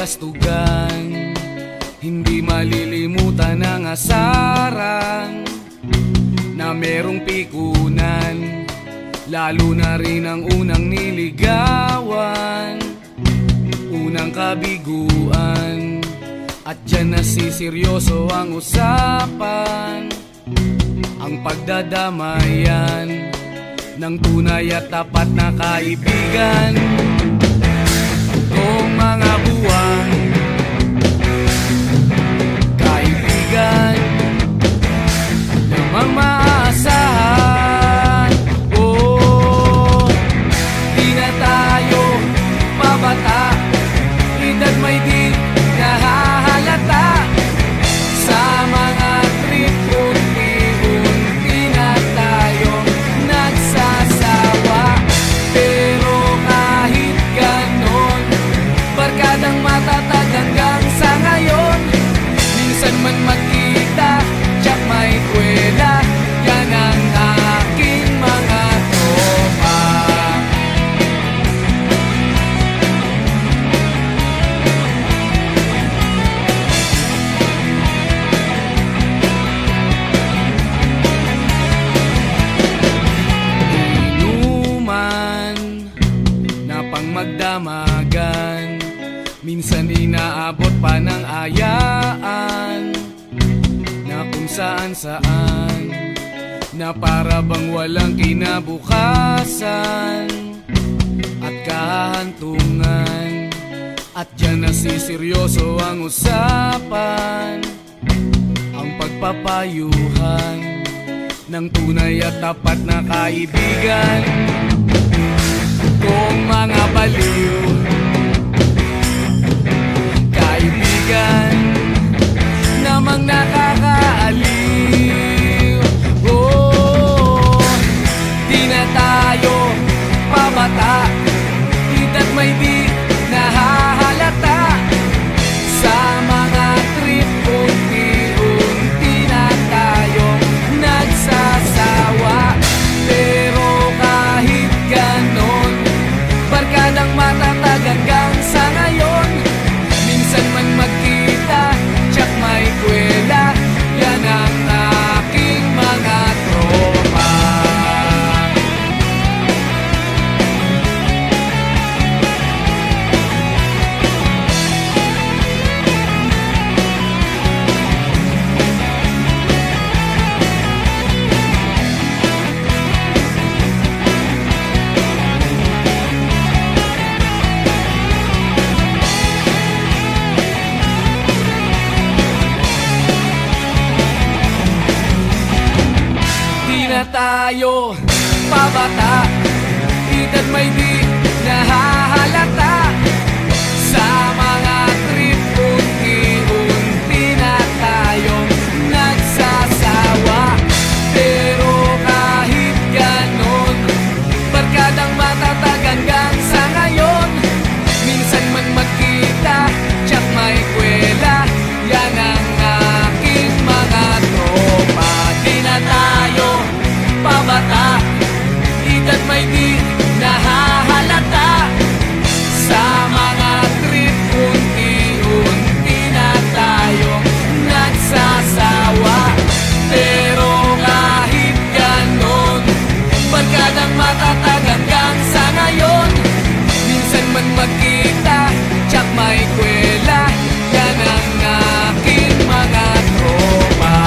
kastugan, hindi malilimutan ang asaran na merong pikunan, lalo na rin ang unang niligawan, unang kabiguan. At dyan nasiseryoso ang usapan, ang pagdadamayan ng tunay at tapat na kaibigan. Kung mga buwan, kaibigan namang maaasahan. Oh, di na tayo pabata, edad may di nahahalata. Sa mga trip unti-unti na tayo nagsasawa. Pero kahit ganon, barkadang matatag hanggang sa ngayon. Minsan man magkita, tiyak may kwela, yan ang aking mga tropa. Inuman na pang magdamagan, minsan inaabot pa ng ayaan, na kung saan-saan, na para bang walang kinabukasan at kahantungan. At dyan nasiseryoso ang usapan, ang pagpapayuhan ng tunay at tapat na kaibigan. Kung mga baliw, kaibigan namang nakakaaliw. Oh, di na tayo pabata, edad may di nahahalata. Sa mga trip unti-unti na tayo nagsasawa. Pero kahit ganon, barkadang matatag hanggang sa ngayon. Minsan man magkita, tiyak may kwela, yan ang aking mga tropa. Tayo pabata, edad may di nahahalata. Sa mga trip unti-unti na tayo nagsasawa. Pero kahit ganon, barkadang matatag hanggang sa ngayon. Minsan man magkita, tiyak may kwela, yan ang aking mga tropa. Di na tayo pabata, edad may di nahahalata. Sa mga trip unti-unti na tayo nagsasawa. Pero kahit ganon, barkadang matatag hanggang sa ngayon. Minsan man magkita, tiyak may kwela, yan ang aking mga tropa.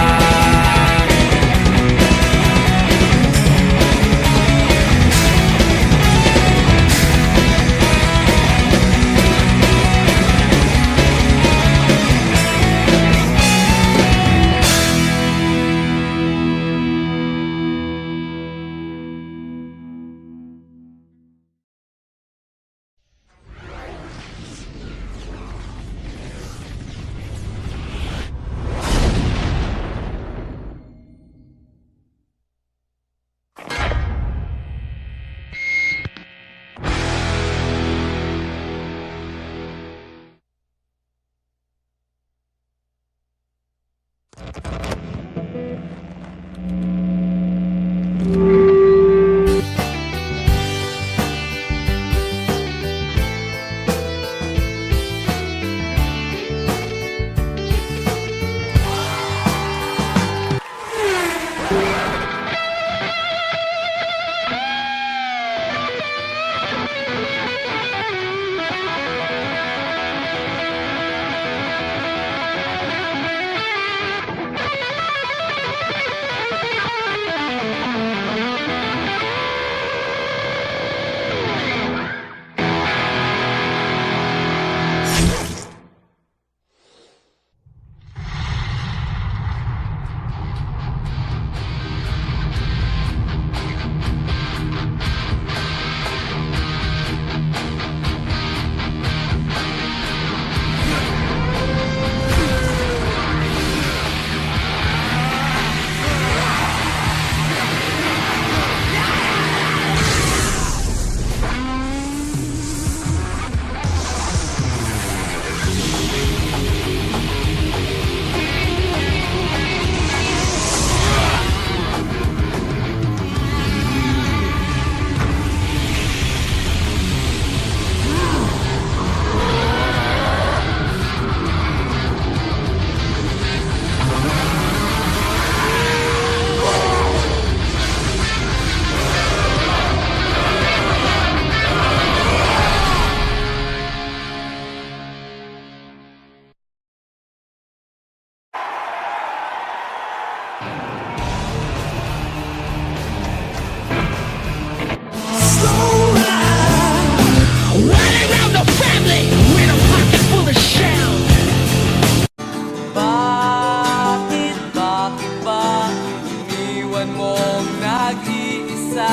mong nag-iisa?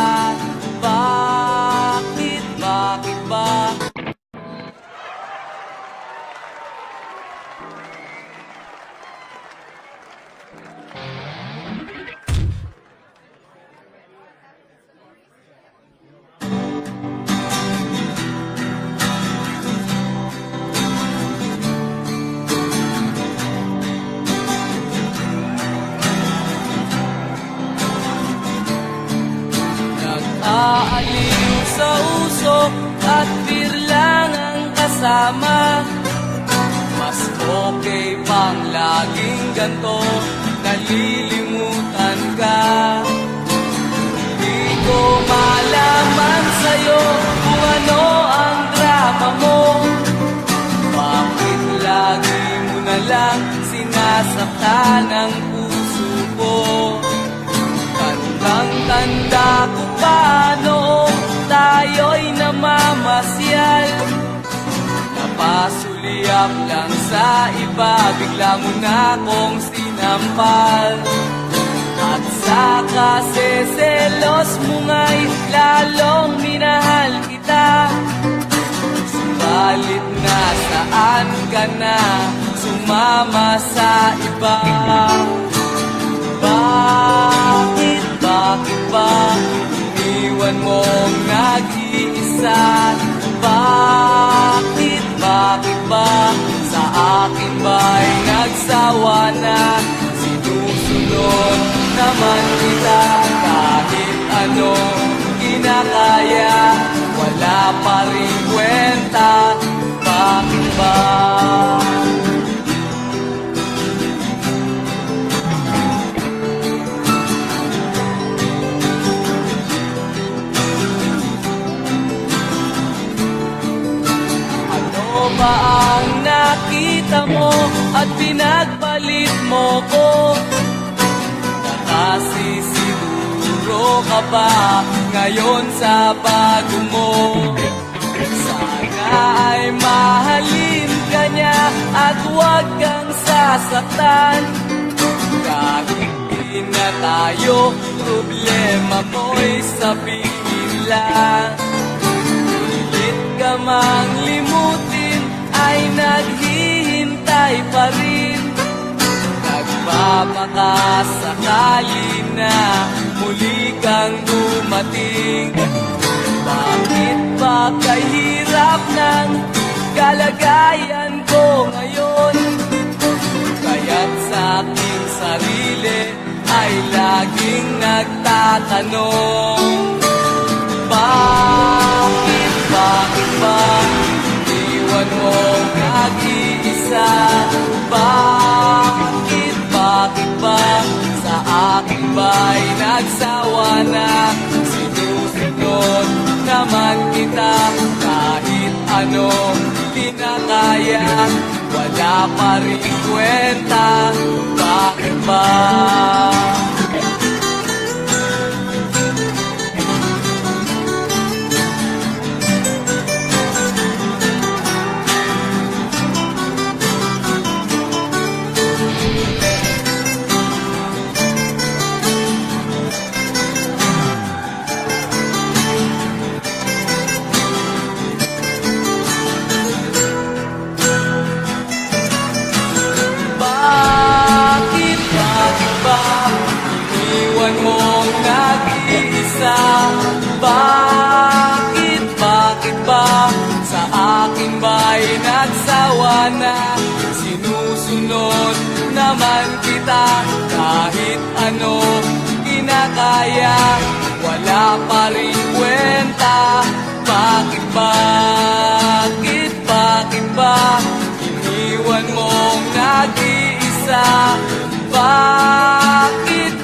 Bakit ba? Nag-aaliw sa usok at birlang ang kasama. Mas okay pang laging ganto, nalilimutan ka. Di ko malaman sa'yo kung ano ang drama mo. Bakit lagi mo na lang sinasaktan ang puso ko? Tandang-tanda ko pa noong tayo'y namamasyal. Napasulyap lang sa iba, bigla mo na akong sinampal. At sa kaseselos mo nga'y lalong minahal kita. Subalit nasaan ka na, sumama sa iba. Bakit ba iniwan mong nag-iisa? Bakit ba sa akin ba'y nagsawa na? Sinusunod naman kita kahit anong kinakaya, wala pa rin kwenta. Bakit ba? Ba ang nakita mo at pinagpalit mo ko? Nakasisiguro ka ba ngayon sa bago mo? Sana ay mahalin ka niya at huwag kang sasaktan. Kahit di na tayo, problema mo'y sabihin lang. Pilit ka mang limutin ay naghihintay pa rin. Nagpapakasakali na muli kang dumating. Bakit ba kahirap ng kalagayan ko ngayon? Kaya't sa aking sarili ay laging nagtatanong. Bakit ba iwan mong nag-iisa? Bakit ba sa akin ba'y nagsawa na? Sinusunod naman kita kahit anong kinakaya, wala pa rin kwenta. Bakit ba? Iniwan mong nag-iisa? Bakit ba sa akin ba'y nagsawa na? Sinusunod naman kita kahit ano kinakaya, wala pa rin kwenta. Bakit ba iniwan mong nag-iisa? Bakit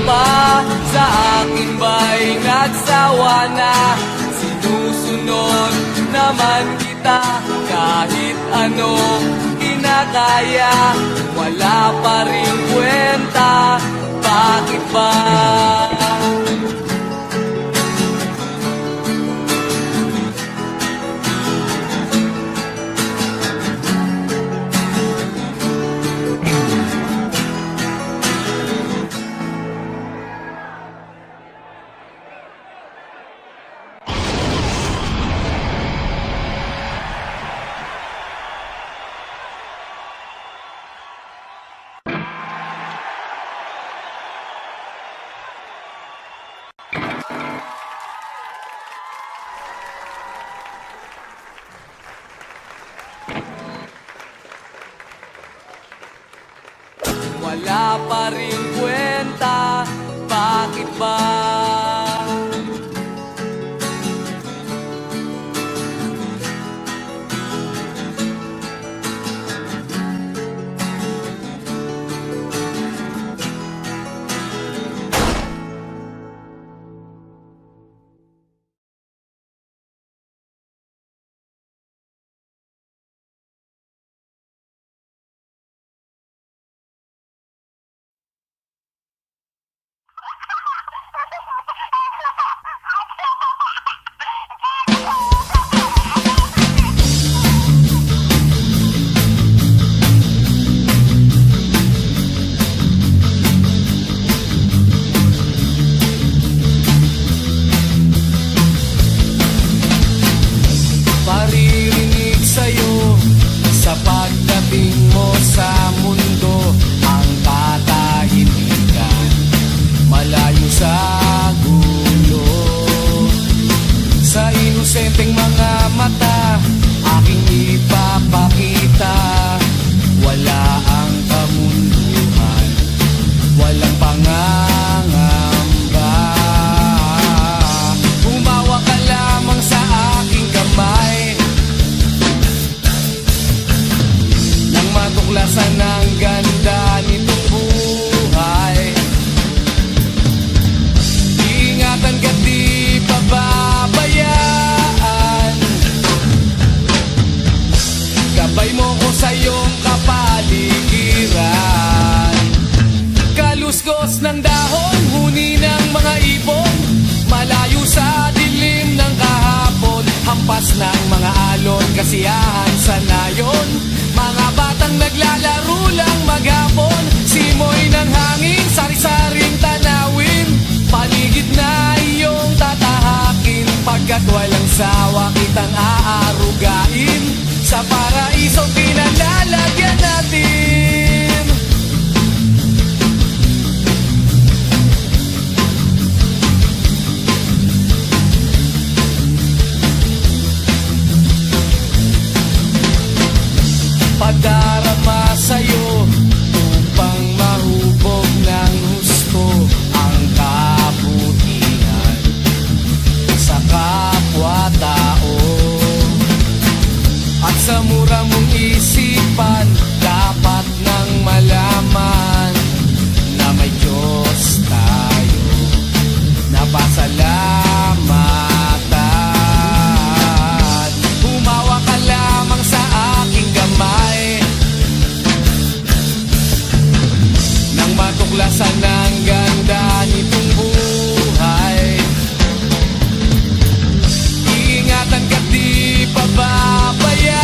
ba sa akin ba'y nagsawa na? Sinusunod naman kita kahit ano kinakaya, wala pa rin kwenta. Bakit ba? Wala pa rin kwenta, bakit ba? Paririnig sa'yo sa pagdating mo sa mundo, ang katahimikan malayo sa gulo. Sa inosenteng mga mata aking ipapakita, wala ang kamunduhan, walang pangangamba. Humawa ka lamang sa aking kamay nang matuklasan ang ganda nitong buhay. Ingatan ka't di pababayaan, gabay mo ko sa iyong kapaligiran. Kaluskos ng dahon, huni ng mga ibon, malayo sa dilim ng kahapon, hampas ng mga alon, kasiyahan sa nayon. Mga batang naglalaro lang maghapon, simoy ng hangin, sari-saring tanawin, paligid na iyong tatahakin, pagkat walang sawa kitang aarugain, sa paraiso pinalalagyan natin. Padarama sa'yo upang mahubog ng husto ang kabutihan sa kapwa-tao. At sa mura mong isipan, dapat nang malaman na may Diyos tayo na pasalamatan. Humawa ka lamang sa aking kamay nang matuklasan ang ganda nitong buhay. Iingatan ka't di pababayaan,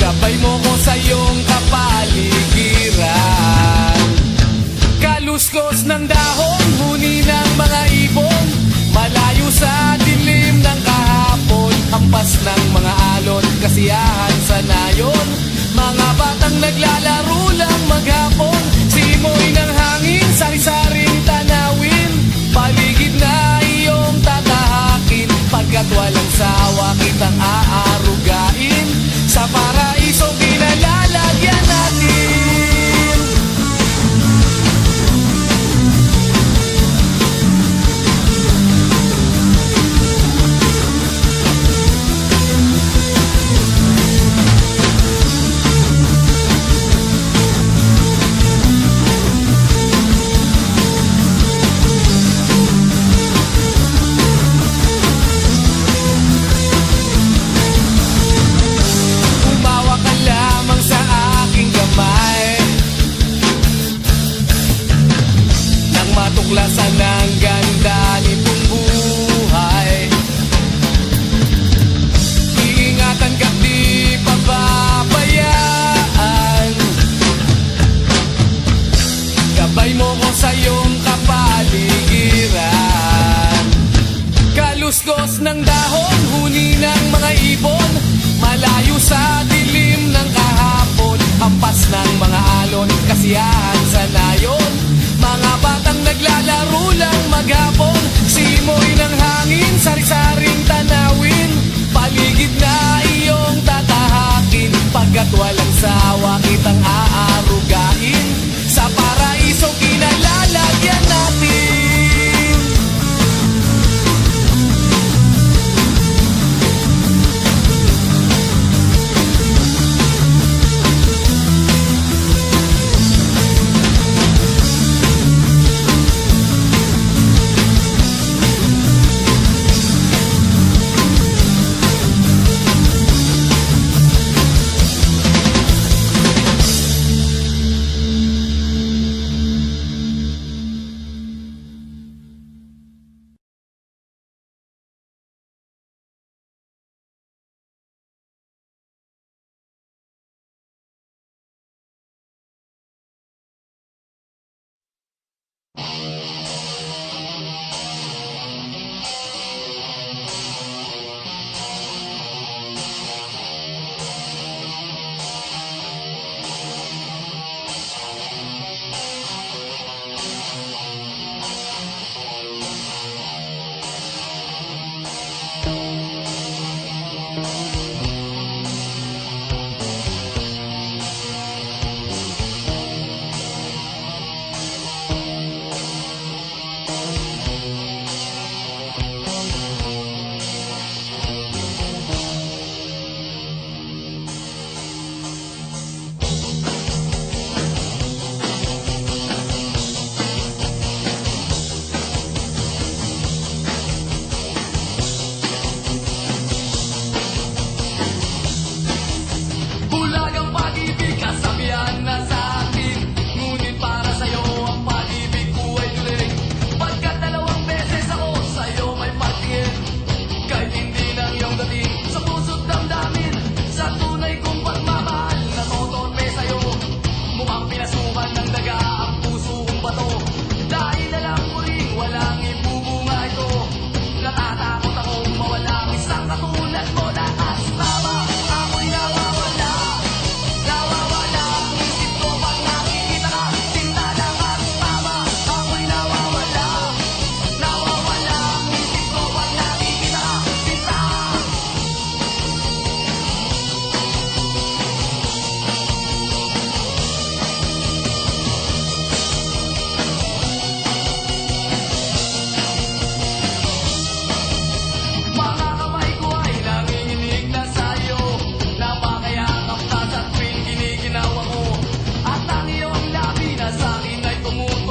gabay mo ko sa iyong kapaligiran. Kaluskos ng dahon, huni ng mga ibon, malayo sa dilim ng kahapon, hampas ng mga alon, kasiyahan sa nayon. Mga batang naglalaro lang maghapon, simoy ng hangin, sari-saring tanawin, paligid na iyong tatahakin, pagkat walang sawa kitang aarugain, sa paraiso pinalalagyan natin. Umawa ka lamang sa aking kamay nang matuklasan ang ganda nitong buhay. Iingatan ka't di pababayaan, gabay mo ko sa iyong kapaligiran. Kaluskos ng dahon, huni ng mga ibon, malayo sa dilim ng kahapon, hampas ng mga alon, kasiyahan sa nayon. Mga bata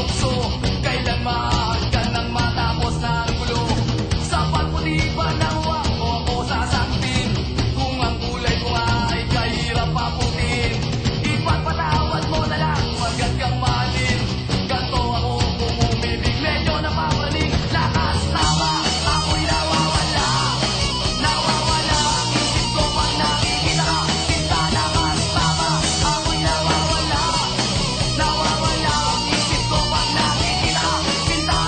tukso. Kailan mahagkan nang matapos ng gulo? Sapat mo di ba nawa o ako sasaktin? Kung ang kulay ko ay kahirap paputin, ipagpatawad mo na lang pagkat kang mahalin. Ganto ako kung umibig, medyo napapraning. Lakas tama, ako'y nawawala. Nawawala ang isip ko pag nakikita ka. Sinta, lakas tama, ako'y nawawala. Nawawala ang isip ko pag nakikita ka. Sinta.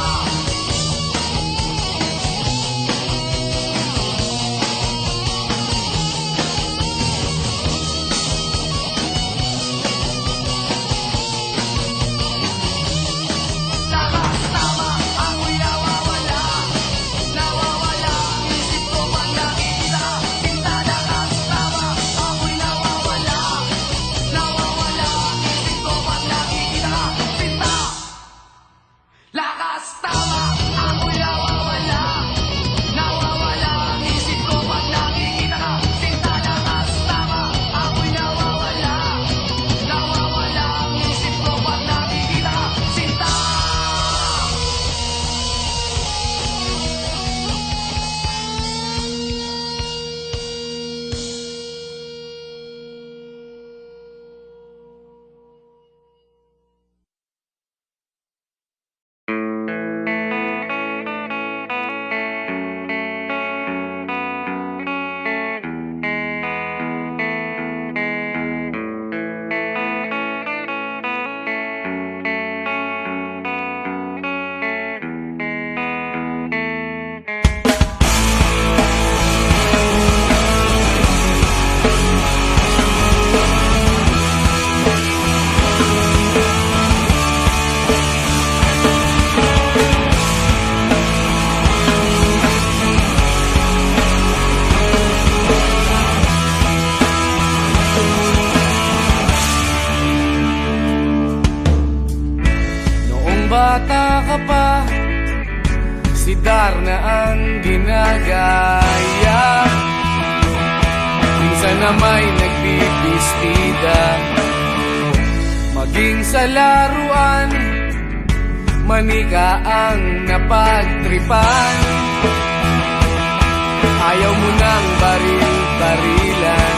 Lakas tama, ako'y nawawala. Nawawala ang isip ko pag nakikita ka. Sinta, lakas tama, ako'y nawawala. Nawawala ang isip ko pag nakikita ka. Sinta. Lakas tama, ako'y nawawala. Nawawala ang isip ko pag nakikita ka. Sinta, lakas tama, ako'y nawawala. Nawawala ang isip ko pag nakikita ka. Sinta. Noong bata ka pa, si Darna ang ginagaya. Minsan na may nagbibistida, maging sa laruan, manika ang napagtripan. Ayaw mo nang baril-barilan,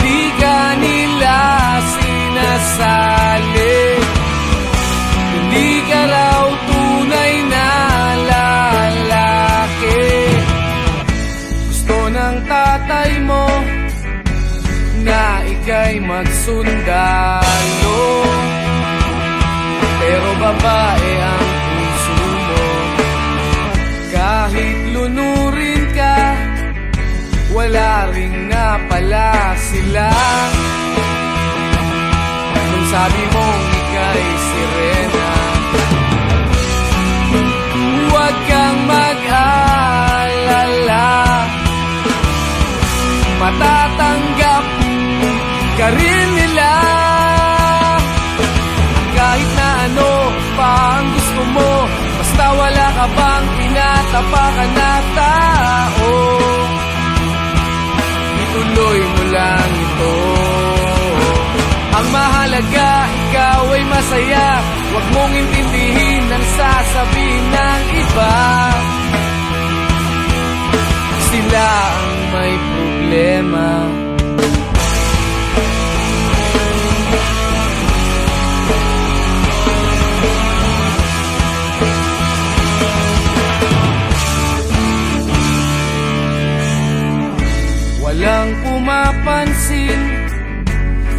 di ka nila sinasali. Hindi ka raw tunay na lalaki. Gusto ng tatay mo na ika'y magsundalo, pero babae ang puso mo. Kahit lunurin ka, wala ring napala sila. Kung sabi mong ika'y sirena, huwag kang mag-alala, matatanggap ka rin nila. Kahit na ano pa ang gusto mo, basta wala ka bang tinatapakan na tao, ituloy mo lang ito. Ang mahalaga, ikaw ay masaya. Huwag mong intindihin ang sasabihin ng iba. Sila ang may problema. Walang pumapansin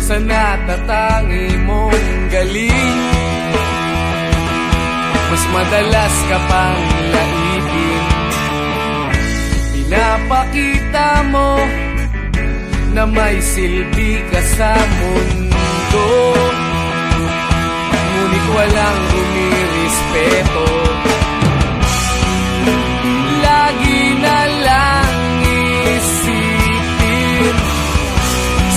sa natatangi mong galing. Mas madalas ka pang laipin. Pinapakita mo na may silbi ka sa mundo, ngunit walang rumirespeto. Lagi na lang isipin,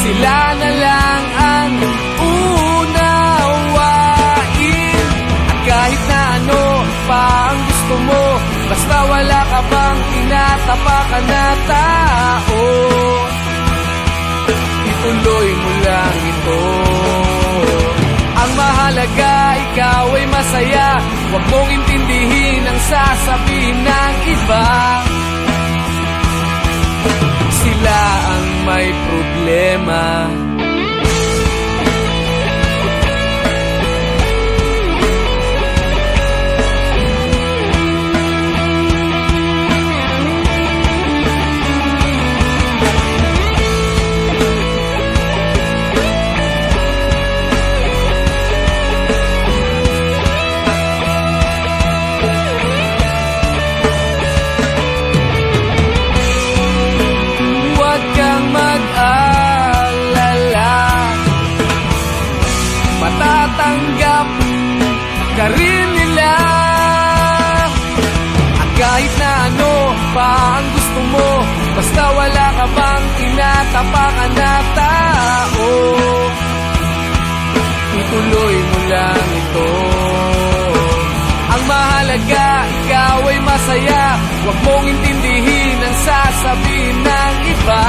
sila na lang ang unawain. At kahit na ano pa ang gusto mo, basta wala ka bang tinatapakan na tao, ituloy mo lang ito. Ang mahalaga mahalaga, ikaw ay masaya. Huwag mong intindihin ang sasabihin ng iba. Sila ang may problema. Matatanggap ka rin nila. Kahit na ano pa ang gusto mo, basta wala ka bang tinatapakan na tao, ituloy mo lang ito. Ang mahalaga, ikaw ay masaya. Huwag mong intindihin ang sasabihin ng iba.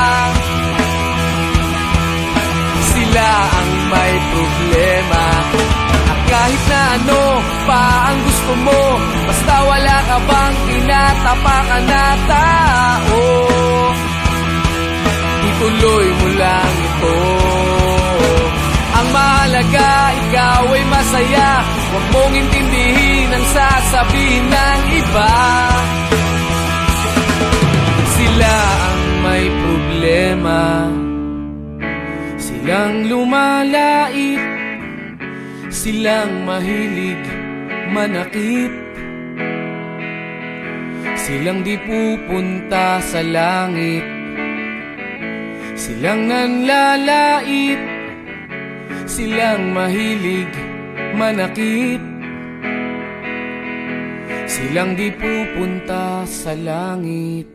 Sila ang may problema. At kahit na ano pa ang gusto mo, basta wala ka bang tinatapakan na tao, ituloy mo lang ito. Ang mahalaga, ikaw ay masaya. Huwag mong intindihin ang sasabihin ng iba. Sila ang may problema. Silang lumalait, silang mahilig manakit, silang di pupunta sa langit, silang nanlalait, silang mahilig manakit, silang di pupunta sa langit.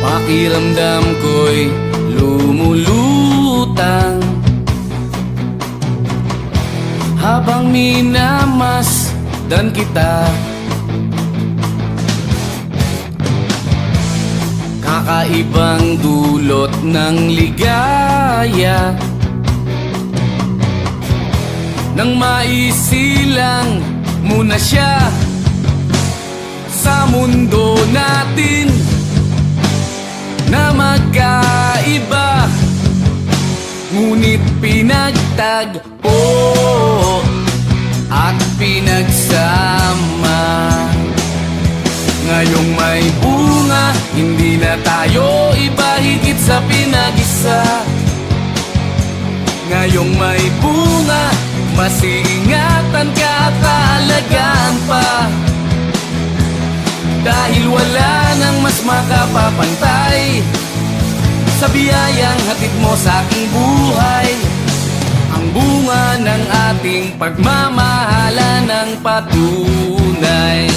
Pakiramdam ko'y lumulutang habang minamasdan kita. Kakaibang dulot ng ligaya nang maisilang mo na siya sa mundo natin na magkaiba, ngunit pinagtagpo at pinagsama. Ngayong may bunga, hindi na tayo iba, higit sa pinag-isa. Ngayong may bunga, mas iingatan ka at aalagaan pa, dahil wala nang mas makapapantay sa biyayang hatid mo sa aking buhay. Ang bunga ng ating pagmamahalan ng patunay,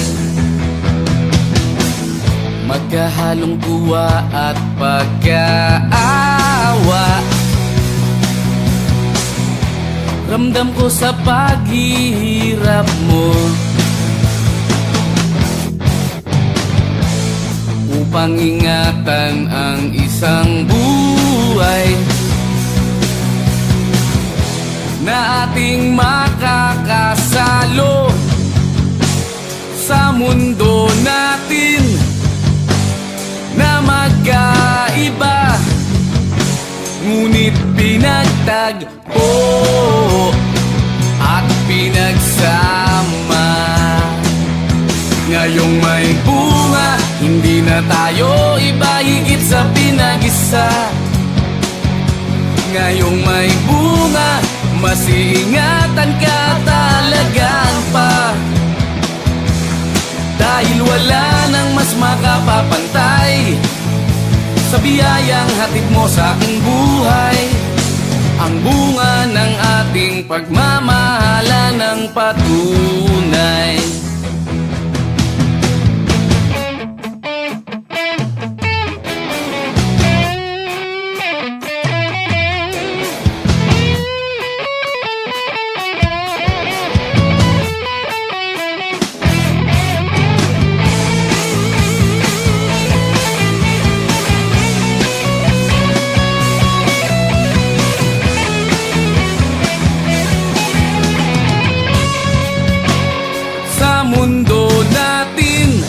magkahalong tuwa at pagkaawa. Ramdam ko sa paghihirap mo, upang ingatan ang isang buhay na ating makakasalo sa mundo natin na magkaiba, ngunit pinagtagpo at pinagsama. Ngayong may bunga, hindi na tayo iba, higit sa pinag-isa. Ngayong may bunga, mas iingatan ka at alagaan pa, dahil wala nang mas makapapantay sa biyayang hatid mo sa aking buhay. ang bunga ng ating pagmamahala ng patunay. Sa mundo natin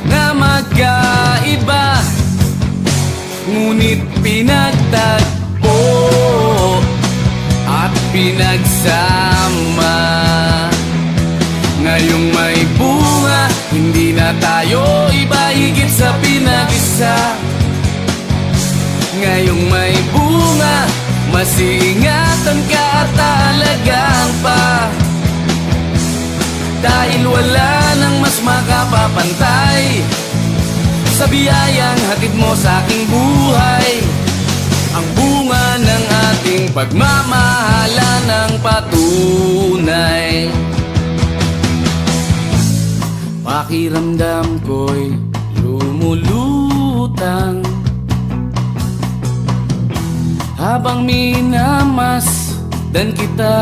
na magkaiba, ngunit pinagtagpo at pinagsama. Ngayong may bunga, hindi na tayo iba, higit sa pinag-isa. Ngayong may bunga, mas iingatan ka at alagaan pa. Dahil wala nang mas makapapantay sa biyayang hatid mo sa aking buhay, ang bunga ng ating pagmamahala ng patunay. Pakiramdam ko'y lumulutang habang minamasdan kita.